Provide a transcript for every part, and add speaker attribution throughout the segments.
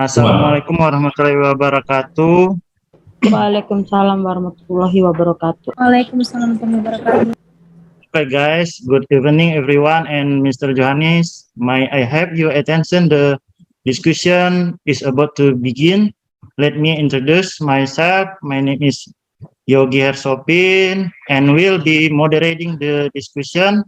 Speaker 1: Assalamualaikum warahmatullahi wabarakatuh.
Speaker 2: Waalaikumsalam warahmatullahi wabarakatuh.
Speaker 3: Waalaikumsalam warahmatullahi wabarakatuh.
Speaker 1: Okay, guys. Good evening, everyone, and Mr. Johannes. May I have your attention? The discussion is about to begin. Let me introduce myself. My name is Yogi Hersopin, and will be moderating the discussion.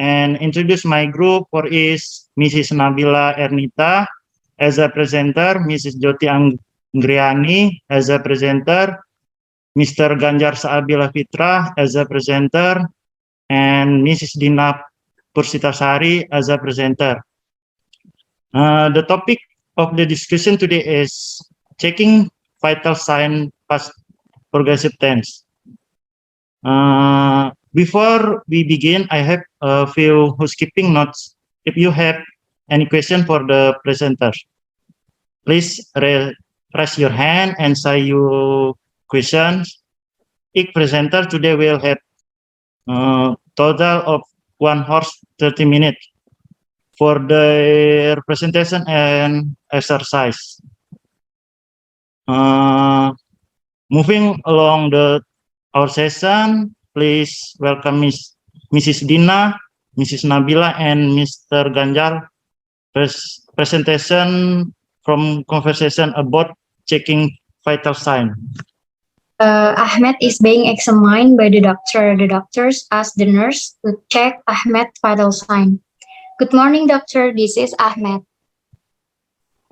Speaker 1: And introduce my group for is Mrs. Nabila Ernita as a presenter, Mrs. Jyoti Anggriani as a presenter, Mr. Ganjar Saabila Fitra as a presenter, and Mrs. Dina Pursitasari as a presenter. The topic of the discussion today is checking vital sign past progressive tense. Before we begin, I have a few housekeeping notes. If you have any question for the presenters, please raise your hand and say your questions. Each presenter today will have total of 1 hour 30 minutes for their presentation and exercise. Moving along our session, please welcome Mrs. Dina, Mrs. Nabila, and Mr. Ganjar presentation from conversation about checking vital sign.
Speaker 3: Ahmed is being examined by the doctor. The doctors ask the nurse to check Ahmed's vital sign. Good morning, doctor. This is Ahmed.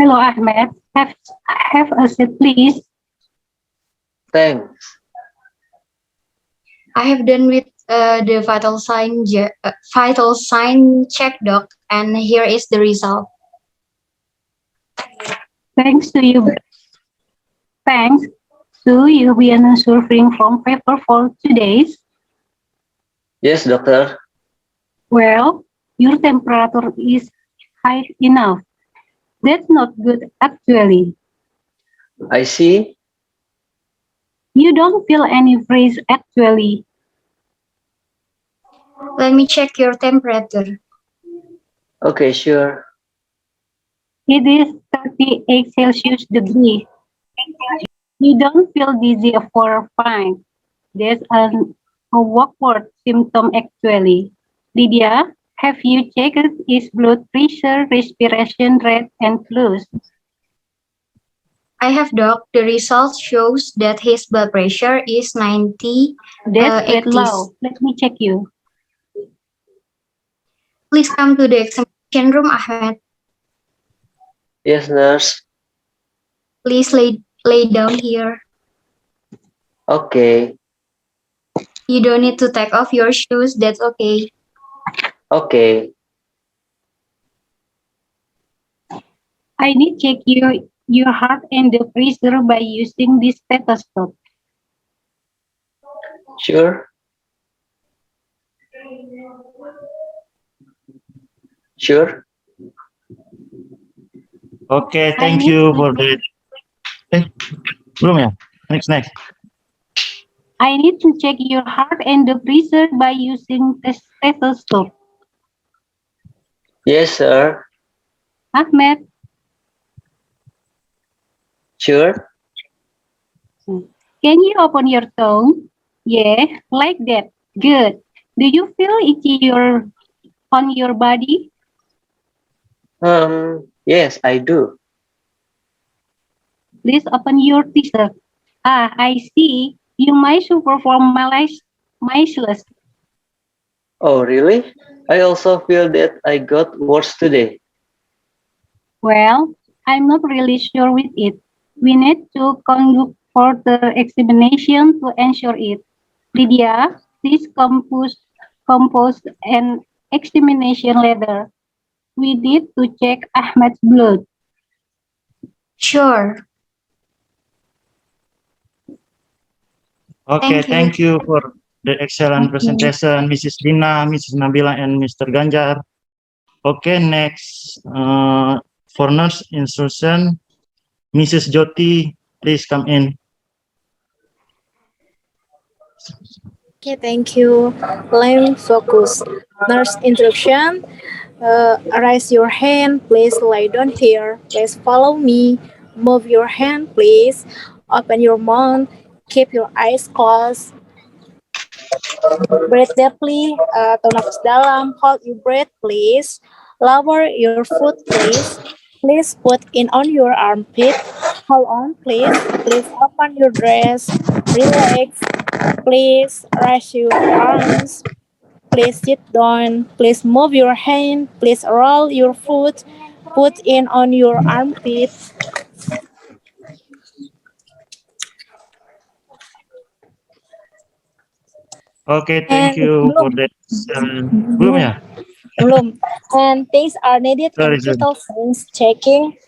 Speaker 2: Hello, Ahmed. Have a seat, please.
Speaker 4: Thanks.
Speaker 3: I have done with the vital sign check, doc, and here is the result.
Speaker 2: Thanks to you. Thanks. So you'll be suffering from fever for 2 days?
Speaker 4: Yes, doctor.
Speaker 2: Well, your temperature is high enough. That's not good, actually.
Speaker 4: I see.
Speaker 2: You don't feel any freeze, actually.
Speaker 3: Let me check your temperature.
Speaker 4: Okay, sure.
Speaker 2: It is 38 Celsius degree. You don't feel dizzy or fine. That's a awkward symptom, actually. Lydia, have you checked his blood pressure, respiration rate, and pulse?
Speaker 3: I have, doc. The result shows that his blood pressure is 90.
Speaker 2: That's quite
Speaker 3: 80.
Speaker 2: low. Let me check you.
Speaker 3: Please come to the examination room, Ahmed.
Speaker 4: Yes, nurse.
Speaker 3: Please lay down here.
Speaker 4: Okay.
Speaker 3: You don't need to take off your shoes. That's okay.
Speaker 4: Okay.
Speaker 2: I need to check your heart and the pressure by using this stethoscope.
Speaker 4: Sure. Sure.
Speaker 1: Okay, thank you for that. Belum ya? Next.
Speaker 2: I need to check your heart and the pressure by using the stethoscope.
Speaker 4: Yes, sir.
Speaker 2: Ahmed,
Speaker 4: Sure.
Speaker 2: can you open your tongue? Yeah, like that. Good. Do you feel itchy on your body?
Speaker 4: Yes, I do.
Speaker 2: Please open your t-shirt. I see. You might suffer from measles.
Speaker 4: Oh, really? I also feel that I got worse today.
Speaker 2: Well, I'm not really sure with it. We need to conduct further examination to ensure it. Lydia, please compose an examination letter. We need to check Ahmed's blood.
Speaker 3: Sure.
Speaker 1: Okay, thank you for the excellent presentation, Mrs. Dina, Mrs. Nabila, and Mr. Ganjar. Okay, next for nurse instruction, Mrs. Jyoti, please come in.
Speaker 5: Okay, thank you. Line focus. Nurse instruction. Raise your hand, please lie down here. Please follow me. Move your hand, please. Open your mouth. Keep your eyes closed. Breathe deeply. Tahan nafas dalam. Hold your breath, please. Lower your foot, please. Please put in on your armpit. Hold on, please. Please open your dress. Relax. Please raise your arms. Please sit down. Please move your hand. Please roll your foot. Put in on your armpit.
Speaker 1: Okay, thank
Speaker 5: And
Speaker 1: you for
Speaker 5: belum,
Speaker 1: that. Belum
Speaker 5: belum,
Speaker 1: ya?
Speaker 5: belum. And things are needed in
Speaker 1: Sorry, sorry.
Speaker 5: vital signs checking.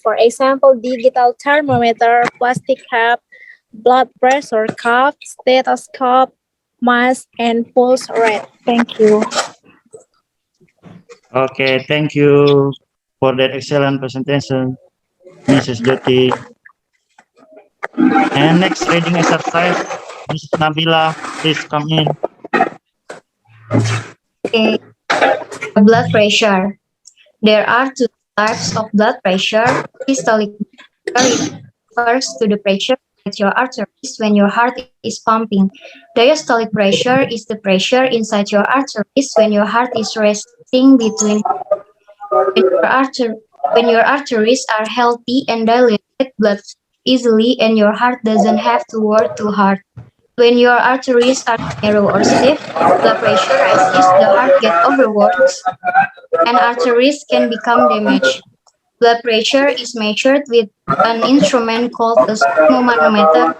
Speaker 5: For example, digital thermometer, plastic cup, blood pressure cuff, stethoscope, mask, and pulse rate. Thank you.
Speaker 1: Okay, thank you for that excellent presentation, Mrs. Jyoti. And next reading exercise, Mrs. Nabila, please come in.
Speaker 3: Okay, blood pressure. There are two types of blood pressure. Systolic pressure refers to the pressure at your arteries when your heart is pumping. Diastolic pressure is the pressure inside your arteries when your heart is resting between. When your arteries are healthy and dilated, blood flows easily and your heart doesn't have to work too hard. When your arteries are narrow or stiff, blood pressure rises, the heart gets overworked, and arteries can become damaged. Blood pressure is measured with an instrument called a sphygmomanometer.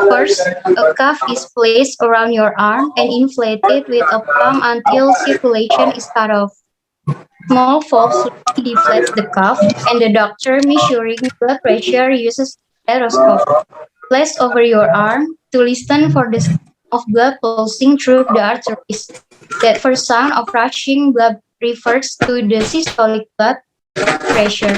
Speaker 3: First, a cuff is placed around your arm and inflated with a pump until circulation is cut off. Small valve slowly deflates the cuff, and the doctor measuring blood pressure uses a stethoscope placed over your arm to listen for the sound of blood pulsing through the arteries. That first sound of rushing blood refers to the systolic blood pressure.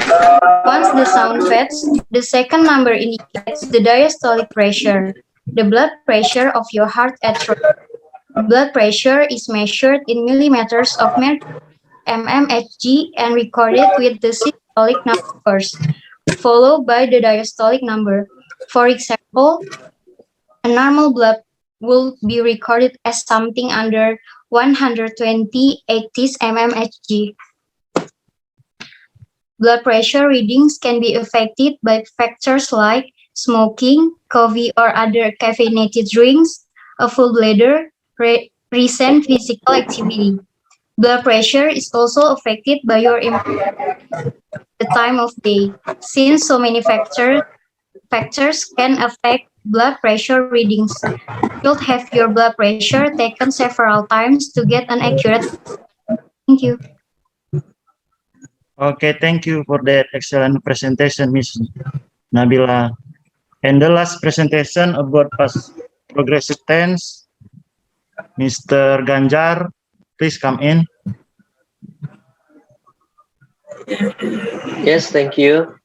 Speaker 3: Once the sound fades, the second number indicates the diastolic pressure, the blood pressure of your heart at rest. Blood pressure is measured in millimeters of mercury, mmHg, and recorded with the systolic number first, followed by the diastolic number. For example, a normal blood will be recorded as something under 120/80 mmHg. Blood pressure readings can be affected by factors like smoking, coffee or other caffeinated drinks, a full bladder, recent physical activity. Blood pressure is also affected by your the time of day, since so many factors can affect blood pressure readings. You should have your blood pressure taken several times to get an accurate. Thank you.
Speaker 1: Okay, thank you for that excellent presentation, Miss Nabila. And the last presentation about past progressive tense, Mr. Ganjar, please come in.
Speaker 4: Yes, thank you.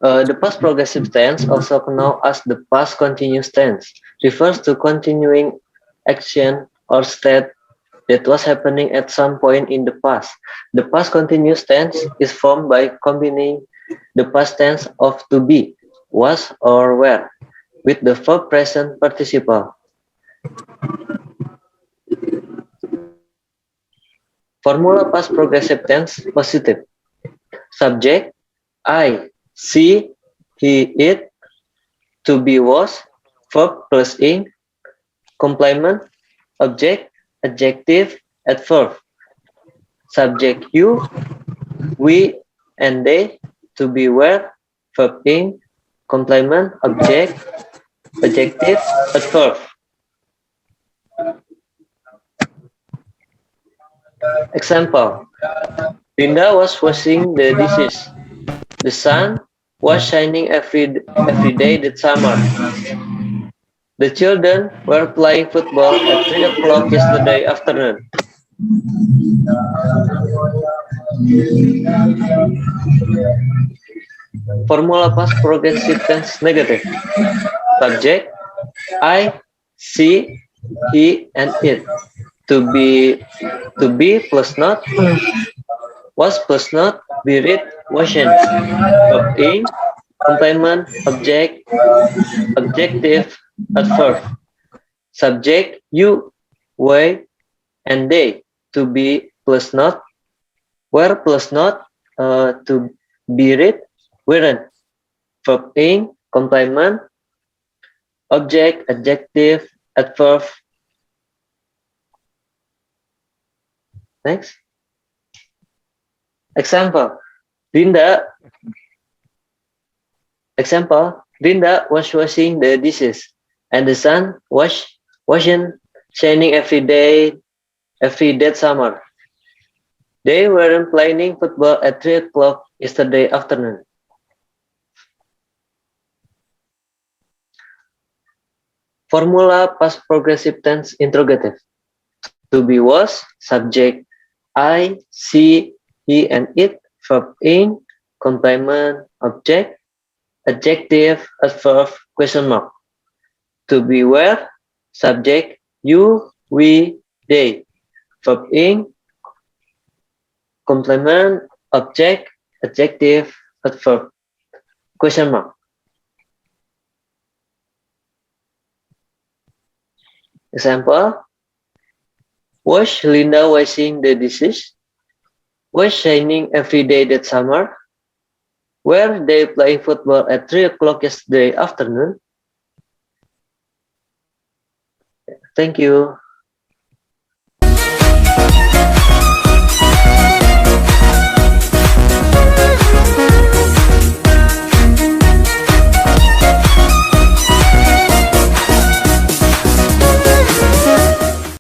Speaker 4: The past progressive tense, also known as the past continuous tense, refers to continuing action or state that was happening at some point in the past. The past continuous tense is formed by combining the past tense of to be, was, or were with the verb present participle. Formula past progressive tense positive. Subject, I, she, he, it. To be was, verb plus ing. Complement, object, adjective, adverb. Subject you, we, and they. To be were, verb ing. Complement, object, adjective, adverb. Example, Linda was washing the dishes. The sun was shining every day that summer. The children were playing football at 3 o'clock yesterday afternoon. Formula past progressive tense negative. Subject, I, she, he, and it. To be plus not, was plus not, be read, wasn't. Verb ing, complement, object, objective, adverb. Subject, you, we, and they. To be plus not, were plus not, to be read, weren't. Verb ing, complement, object, adjective, adverb. Next. Example. Linda was washing the dishes, and the sun wasn't shining every that summer. They weren't playing football at 3 o'clock yesterday afternoon. Formula past progressive tense interrogative. To be was, subject, I, she, he, and it, verb ing, complement, object, adjective, adverb, question mark. To be were, subject, you, we, they, verb ing, complement, object, adjective, adverb, question mark. Example, was Linda washing the dishes? Was shining every day that summer? Were they playing football at 3 o'clock yesterday afternoon? Thank you.